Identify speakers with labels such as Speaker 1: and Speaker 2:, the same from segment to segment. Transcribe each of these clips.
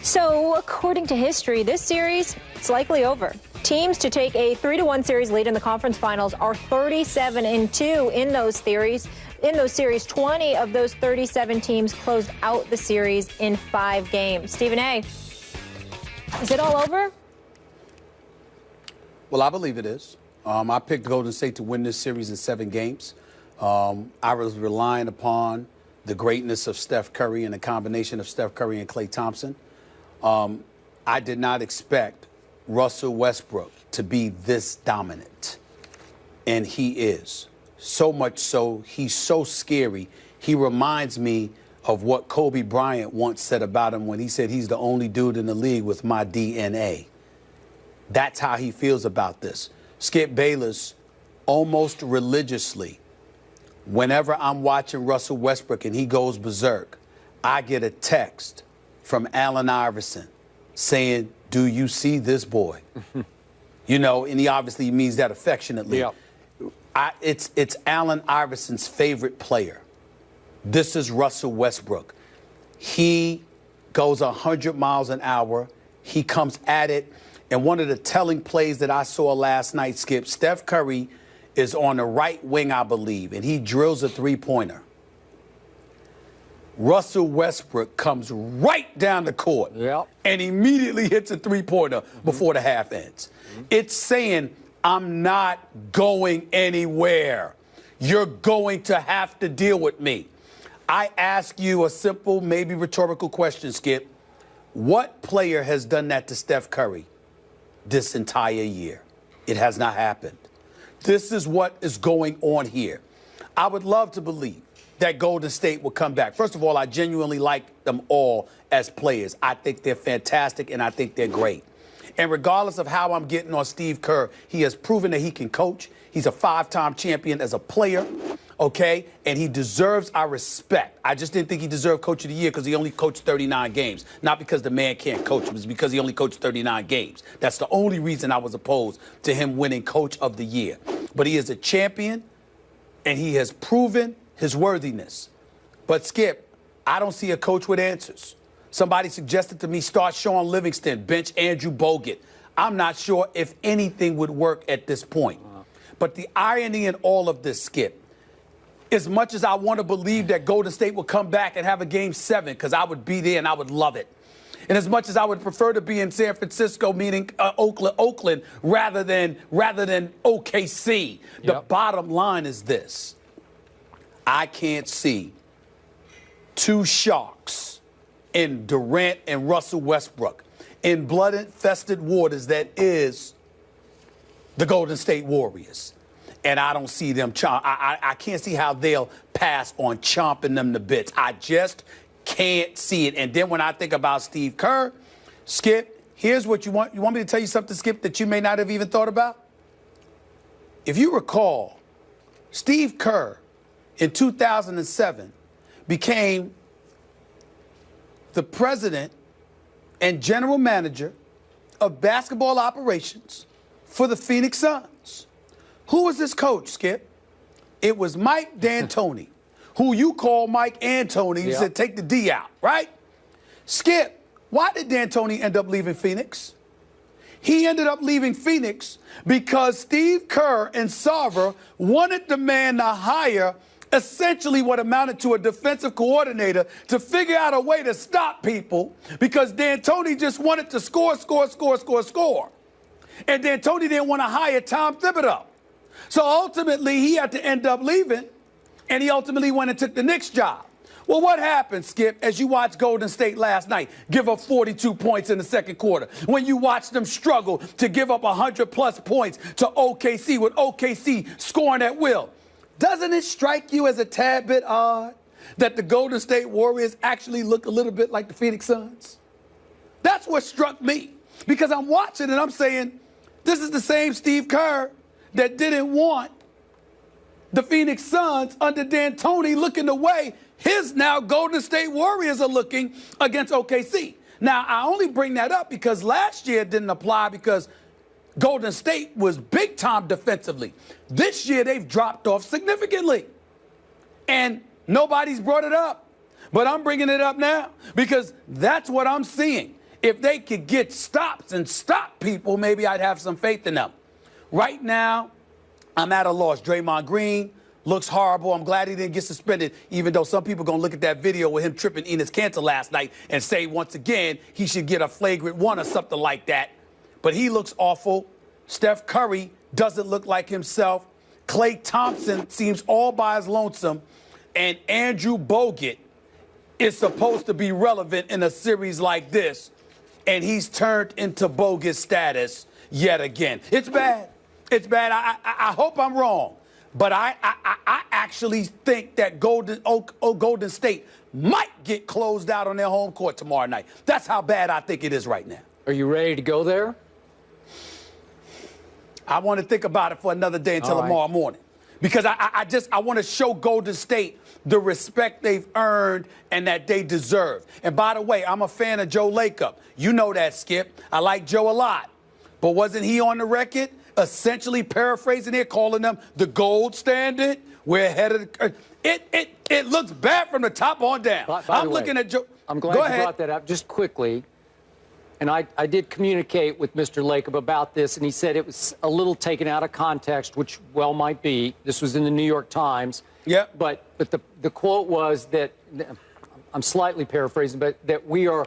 Speaker 1: So, according to history, this series is likely over. Teams to take a 3-1 series lead in the conference finals are 37-2 in those series. In those series, 20 of those 37 teams closed out the series in 5 games. Stephen A., is it all over?
Speaker 2: Well, I believe it is. I picked Golden State to win this series in 7 games. I was relying upon the greatness of Steph Curry and the combination of Steph Curry and Klay Thompson. I did not expect Russell Westbrook to be this dominant, and he is. So much so, he's so scary. He reminds me of what Kobe Bryant once said about him when he said he's the only dude in the league with my DNA. That's how he feels about this. Skip Bayless, almost religiously, whenever I'm watching Russell Westbrook and he goes berserk, I get a text from Allen Iverson saying, "Do you see this boy?" You know, and he obviously means that affectionately.
Speaker 3: Yeah.
Speaker 2: It's Allen Iverson's favorite player. This is Russell Westbrook. He goes 100 miles an hour. He comes at it. And one of the telling plays that I saw last night, Skip, Steph Curry is on the right wing, I believe, and he drills a three-pointer. Russell Westbrook comes right down the court and immediately hits a three-pointer before the half ends. It's saying, I'm not going anywhere. You're going to have to deal with me. I ask you a simple, maybe rhetorical question, Skip. What player has done that to Steph Curry this entire year? It has not happened. This is what is going on here. I would love to believe that Golden State will come back. First of all, I genuinely like them all as players. I think they're fantastic, and I think they're great. And regardless of how I'm getting on Steve Kerr, he has proven that he can coach. He's a 5-time champion as a player, okay? And he deserves our respect. I just didn't think he deserved Coach of the Year because he only coached 39 games. Not because the man can't coach. It was because he only coached 39 games. That's the only reason I was opposed to him winning Coach of the Year. But he is a champion, and he has proven his worthiness. But, Skip, I don't see a coach with answers. Somebody suggested to me start Sean Livingston, bench Andrew Bogut. I'm not sure if anything would work at this point. But the irony in all of this, Skip, as much as I want to believe that Golden State will come back and have a Game 7, because I would be there and I would love it, and as much as I would prefer to be in San Francisco, meaning Oakland, rather than OKC, the bottom line is this. I can't see 2 sharks in Durant and Russell Westbrook in blood-infested waters that is the Golden State Warriors. And I don't see them I can't see how they'll pass on chomping them to bits. I just can't see it. And then when I think about Steve Kerr, Skip, here's what you want. You want me to tell you something, Skip, that you may not have even thought about? If you recall, Steve Kerr in 2007 became the president and general manager of basketball operations for the Phoenix Suns. Who was this coach, Skip? It was Mike D'Antoni, who you call Mike Antoni. You said take the D out, right? Skip, why did D'Antoni end up leaving Phoenix? He ended up leaving Phoenix because Steve Kerr and Sarver wanted the man to hire essentially what amounted to a defensive coordinator to figure out a way to stop people because D'Antoni just wanted to score. And D'Antoni didn't want to hire Tom Thibodeau. So ultimately, he had to end up leaving, and he ultimately went and took the Knicks job. Well, what happened, Skip, as you watched Golden State last night give up 42 points in the second quarter, when you watched them struggle to give up 100-plus points to OKC, with OKC scoring at will? Doesn't it strike you as a tad bit odd that the Golden State Warriors actually look a little bit like the Phoenix Suns? That's what struck me, because I'm watching and I'm saying, this is the same Steve Kerr that didn't want the Phoenix Suns under D'Antoni looking the way his now Golden State Warriors are looking against OKC. Now, I only bring that up because last year it didn't apply because Golden State was big time defensively. This year they've dropped off significantly. And nobody's brought it up. But I'm bringing it up now because that's what I'm seeing. If they could get stops and stop people, maybe I'd have some faith in them. Right now, I'm at a loss. Draymond Green looks horrible. I'm glad he didn't get suspended, even though some people are going to look at that video with him tripping Enes Kanter last night and say, once again, he should get a flagrant one or something like that. But he looks awful. Steph Curry doesn't look like himself. Klay Thompson seems all by his lonesome. And Andrew Bogut is supposed to be relevant in a series like this. And he's turned into bogus status yet again. It's bad. It's bad. I hope I'm wrong. But I actually think that Golden State might get closed out on their home court tomorrow night. That's how bad I think it is right now.
Speaker 3: Are you ready to go there?
Speaker 2: I want to think about it for another day until tomorrow morning. Because I want to show Golden State the respect they've earned and that they deserve. And by the way, I'm a fan of Joe Lacob. You know that, Skip. I like Joe a lot. But wasn't he on the record essentially paraphrasing it, calling them the gold standard? We're ahead of the... It looks bad from the top on down.
Speaker 3: I'm looking at Joe... I'm glad you brought that up. Just quickly, and I did communicate with Mr. Lacob about this, and he said it was a little taken out of context, which well might be. This was in the New York Times.
Speaker 2: Yeah.
Speaker 3: But the quote was that, I'm slightly paraphrasing, but that we are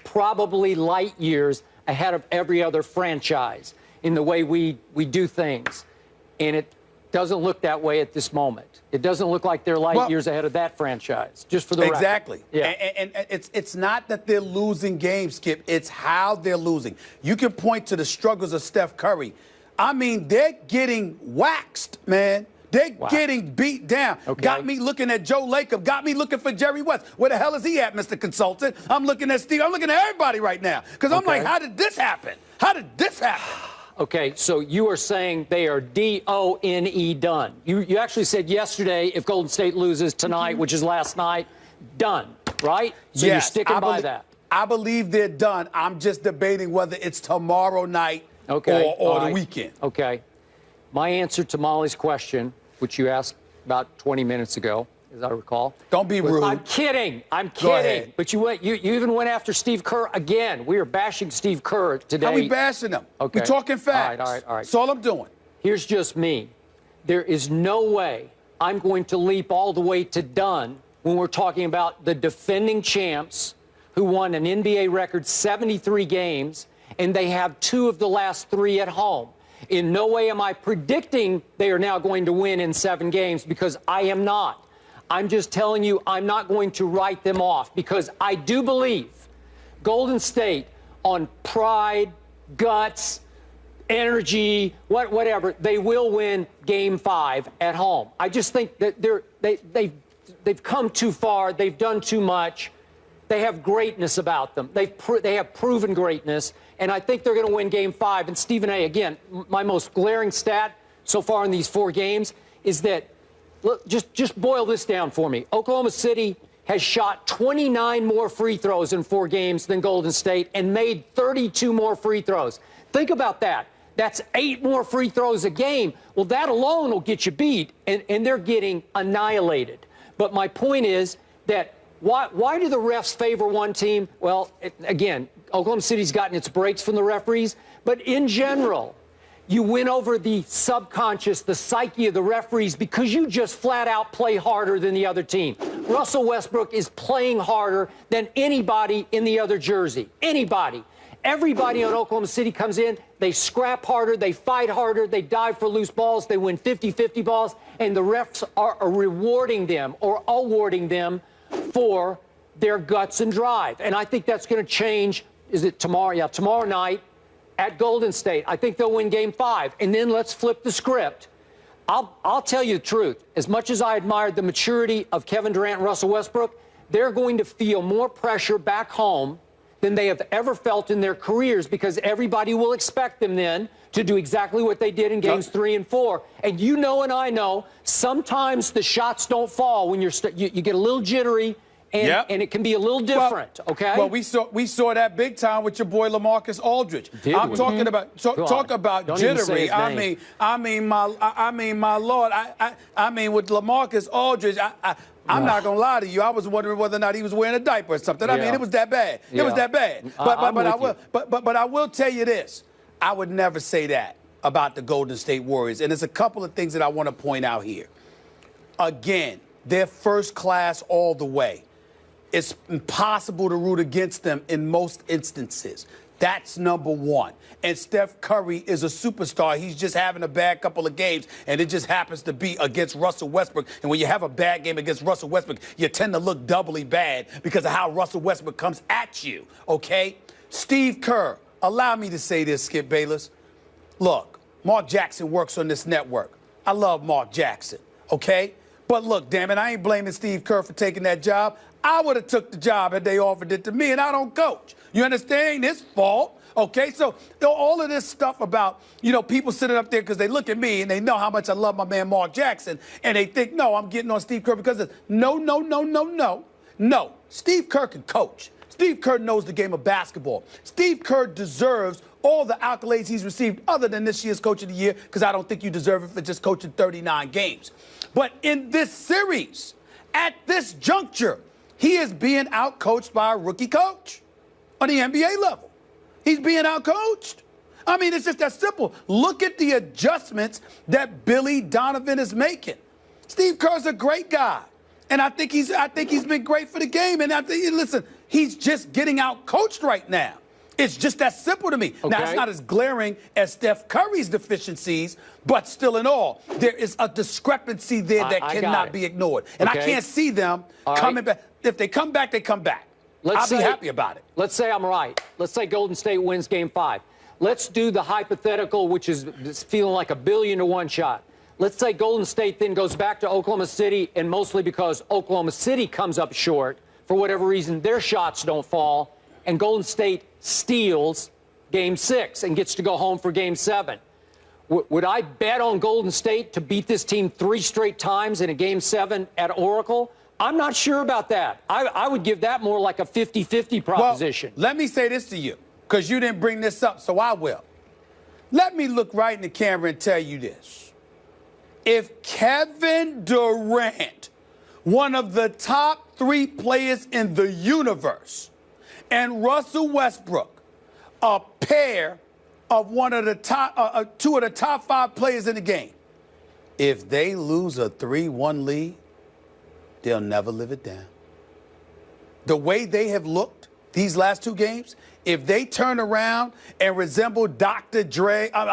Speaker 3: probably light years ahead of every other franchise in the way we do things. And it doesn't look that way at this moment. It doesn't look like they're light years ahead of that franchise, just for the record.
Speaker 2: Exactly.
Speaker 3: Yeah.
Speaker 2: And it's not that they're losing games, Skip. It's how they're losing. You can point to the struggles of Steph Curry. I mean, they're getting waxed, man. They're getting beat down.
Speaker 3: Okay.
Speaker 2: Got me looking at Joe Lacob. Got me looking for Jerry West. Where the hell is he at, Mr. Consultant? I'm looking at Steve. I'm looking at everybody right now. Because I'm like, how did this happen? How did this happen?
Speaker 3: Okay, so you are saying they are D-O-N-E done. You actually said yesterday if Golden State loses tonight, which is last night, done, right? So
Speaker 2: yes,
Speaker 3: you're sticking by that.
Speaker 2: I believe they're done. I'm just debating whether it's tomorrow night or the weekend.
Speaker 3: Okay. My answer to Molly's question, which you asked about 20 minutes ago, as I recall.
Speaker 2: Don't be rude.
Speaker 3: I'm kidding. I'm
Speaker 2: Go
Speaker 3: kidding.
Speaker 2: ahead.
Speaker 3: But you even went after Steve Kerr again. We are bashing Steve Kerr today.
Speaker 2: How we bashing him?
Speaker 3: Okay.
Speaker 2: We're talking facts.
Speaker 3: All right.
Speaker 2: That's all I'm doing.
Speaker 3: Here's just me. There is no way I'm going to leap all the way to done when we're talking about the defending champs who won an NBA record 73 games, and they have 2 of the last 3 at home. In no way am I predicting they are now going to win in 7 games, because I am not. I'm just telling you I'm not going to write them off, because I do believe Golden State, on pride, guts, energy, whatever, they will win Game 5 at home. I just think that they've come too far. They've done too much. They have greatness about them. They have proven greatness, and I think they're going to win Game 5. And Stephen A., again, my most glaring stat so far in these 4 games is that, look, just boil this down for me. Oklahoma City has shot 29 more free throws in 4 games than Golden State and made 32 more free throws. Think about that. That's 8 more free throws a game. Well, that alone will get you beat, and they're getting annihilated. But my point is that why do the refs favor one team? Well, again, Oklahoma City's gotten its breaks from the referees, but in general, you win over the subconscious, the psyche of the referees, because you just flat out play harder than the other team. Russell Westbrook is playing harder than anybody in the other jersey. Anybody. Everybody on Oklahoma City comes in, they scrap harder, they fight harder, they dive for loose balls, they win 50-50 balls, and the refs are rewarding them or awarding them for their guts and drive. And I think that's going to change. Is it tomorrow? Yeah, tomorrow night at Golden State. I think they'll win Game 5. And then let's flip the script. I'll tell you the truth. As much as I admired the maturity of Kevin Durant and Russell Westbrook, they're going to feel more pressure back home than they have ever felt in their careers, because everybody will expect them then to do exactly what they did in Games 3 and 4. And you know, and I know, sometimes the shots don't fall when you get a little jittery, and it can be a little different.
Speaker 2: Well, we saw that big time with your boy LaMarcus Aldridge. I'm talking about talk about jittery. I mean, my Lord. I mean, with LaMarcus Aldridge, I'm not going to lie to you. I was wondering whether or not he was wearing a diaper or something. I mean, it was that bad. It was that bad. But I will tell you this. I would never say that about the Golden State Warriors. And there's a couple of things that I want to point out here. Again, they're first class all the way. It's impossible to root against them in most instances. That's number one. And Steph Curry is a superstar. He's just having a bad couple of games, and it just happens to be against Russell Westbrook. And when you have a bad game against Russell Westbrook, you tend to look doubly bad because of how Russell Westbrook comes at you, okay? Steve Kerr, allow me to say this, Skip Bayless. Look, Mark Jackson works on this network. I love Mark Jackson, okay? But look, damn it, I ain't blaming Steve Kerr for taking that job. I would have took the job had they offered it to me, and I don't coach. You understand? Ain't his fault, okay? So all of this stuff about, people sitting up there because they look at me and they know how much I love my man Mark Jackson, and they think, no, I'm getting on Steve Kerr because of no. No, Steve Kerr can coach. Steve Kerr knows the game of basketball. Steve Kerr deserves all the accolades he's received other than this year's Coach of the Year, because I don't think you deserve it for just coaching 39 games. But in this series, at this juncture, he is being outcoached by a rookie coach on the NBA level. He's being outcoached. I mean, it's just that simple. Look at the adjustments that Billy Donovan is making. Steve Kerr's a great guy, and I think he's been great for the game. And listen, he's just getting outcoached right now. It's just that simple to me. Okay. Now, it's not as glaring as Steph Curry's deficiencies, but still in all, there is a discrepancy there that cannot be ignored. And I can't see them coming back. If they come back, they come back. I'll be happy about it.
Speaker 3: Let's say I'm right. Let's say Golden State wins Game 5. Let's do the hypothetical, which is feeling like a 1,000,000,000 shot. Let's say Golden State then goes back to Oklahoma City, and mostly because Oklahoma City comes up short, for whatever reason, their shots don't fall, and Golden State steals Game 6 and gets to go home for Game 7. Would I bet on Golden State to beat this team 3 straight times in a Game 7 at Oracle? I'm not sure about that. I would give that more like a 50-50 proposition.
Speaker 2: Well, let me say this to you, because you didn't bring this up, so I will. Let me look right in the camera and tell you this. If Kevin Durant, one of the top 3 players in the universe, and Russell Westbrook, a pair of one of the top, 2 of the top 5 players in the game, if they lose a 3-1 lead, they'll never live it down. The way they have looked these last 2 games, if they turn around and resemble Dr. J and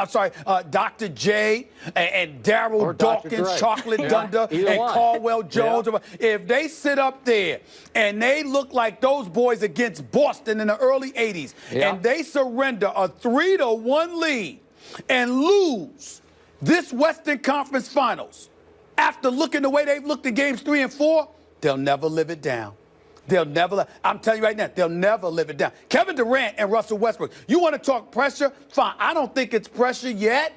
Speaker 2: Daryl Dawkins, Chocolate Dunder, and Caldwell Jones, if they sit up there and they look like those boys against Boston in the early 80s, and they surrender a 3-1 lead and lose this Western Conference Finals, after looking the way they've looked at games 3 and 4, they'll never live it down. They'll never, I'm telling you right now, they'll never live it down. Kevin Durant and Russell Westbrook, you want to talk pressure? Fine. I don't think it's pressure yet,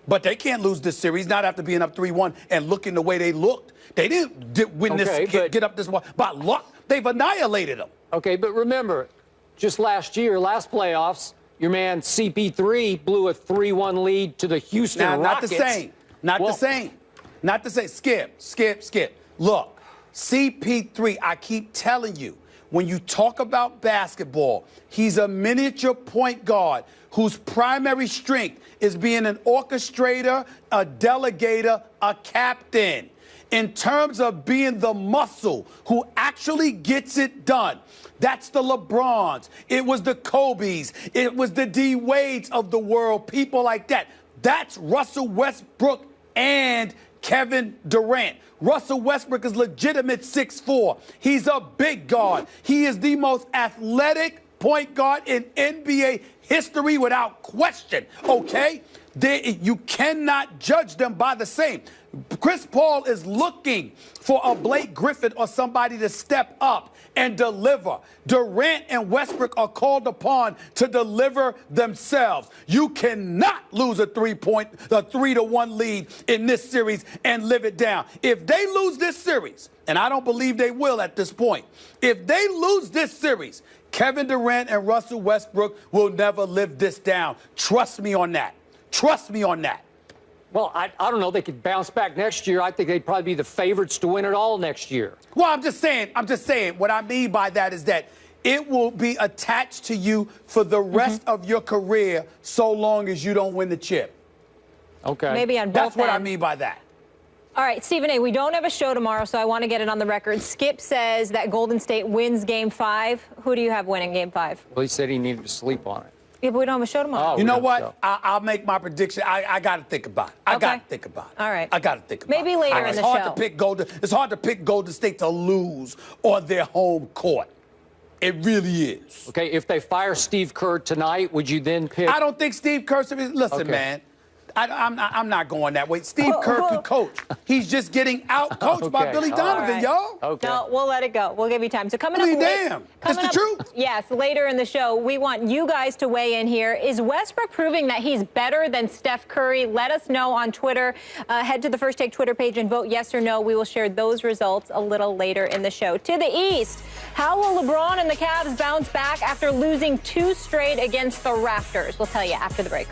Speaker 2: but they can't lose this series, not after being up 3-1 and looking the way they looked. They didn't win get up this one by luck. They've annihilated them.
Speaker 3: Okay, but remember, just last playoffs, your man CP3 blew a 3-1 lead to the Houston Rockets.
Speaker 2: Not the same. Not the same. Not to say, Skip. Look, CP3, I keep telling you, when you talk about basketball, he's a miniature point guard whose primary strength is being an orchestrator, a delegator, a captain. In terms of being the muscle who actually gets it done, that's the LeBrons. It was the Kobes. It was the D Wades of the world, people like that. That's Russell Westbrook and Kevin Durant. Russell Westbrook is legitimate 6'4". He's a big guard. He is the most athletic point guard in NBA history without question, okay? You cannot judge them by the same. Chris Paul is looking for a Blake Griffin or somebody to step up and deliver. Durant and Westbrook are called upon to deliver themselves. You cannot lose a 3-1 lead in this series and live it down. If they lose this series, and I don't believe they will at this point, if they lose this series, Kevin Durant and Russell Westbrook will never live this down. Trust me on that. Trust me on that.
Speaker 3: Well, I don't know. They could bounce back next year. I think they'd probably be the favorites to win it all next year.
Speaker 2: Well, I'm just saying, what I mean by that is that it will be attached to you for the rest of your career so long as you don't win the chip.
Speaker 3: Okay.
Speaker 1: Maybe on both
Speaker 2: That's what I
Speaker 1: ends.
Speaker 2: mean by that.
Speaker 1: All right, Stephen A., we don't have a show tomorrow, so I want to get it on the record. Skip says that Golden State wins Game 5. Who do you have winning Game 5?
Speaker 3: Well, he said he needed to sleep on it.
Speaker 1: Yeah, but we don't have a show tomorrow.
Speaker 3: Oh,
Speaker 2: You know
Speaker 3: we don't
Speaker 2: what? I'll make my prediction. I got to think about it. I got to think about it.
Speaker 1: All right.
Speaker 2: I got to think about it.
Speaker 1: Maybe later in the show.
Speaker 2: It's hard to pick Golden State to lose on their home court. It really is.
Speaker 3: Okay, if they fire Steve Kerr tonight, would you then pick?
Speaker 2: I don't think Steve Kerr. Listen,
Speaker 3: Okay.
Speaker 2: man. I'm not going that way. Steve Kerr could coach. He's just getting out-coached by Billy Donovan,
Speaker 1: right.
Speaker 2: y'all.
Speaker 3: Okay.
Speaker 1: No, we'll let it go. We'll give you time. So coming
Speaker 2: Billy,
Speaker 1: up,
Speaker 2: damn. It's the truth.
Speaker 1: Yes, later in the show, we want you guys to weigh in here. Is Westbrook proving that he's better than Steph Curry? Let us know on Twitter. Head to the First Take Twitter page and vote yes or no. We will share those results a little later in the show. To the East, how will LeBron and the Cavs bounce back after losing 2 straight against the Raptors? We'll tell you after the break.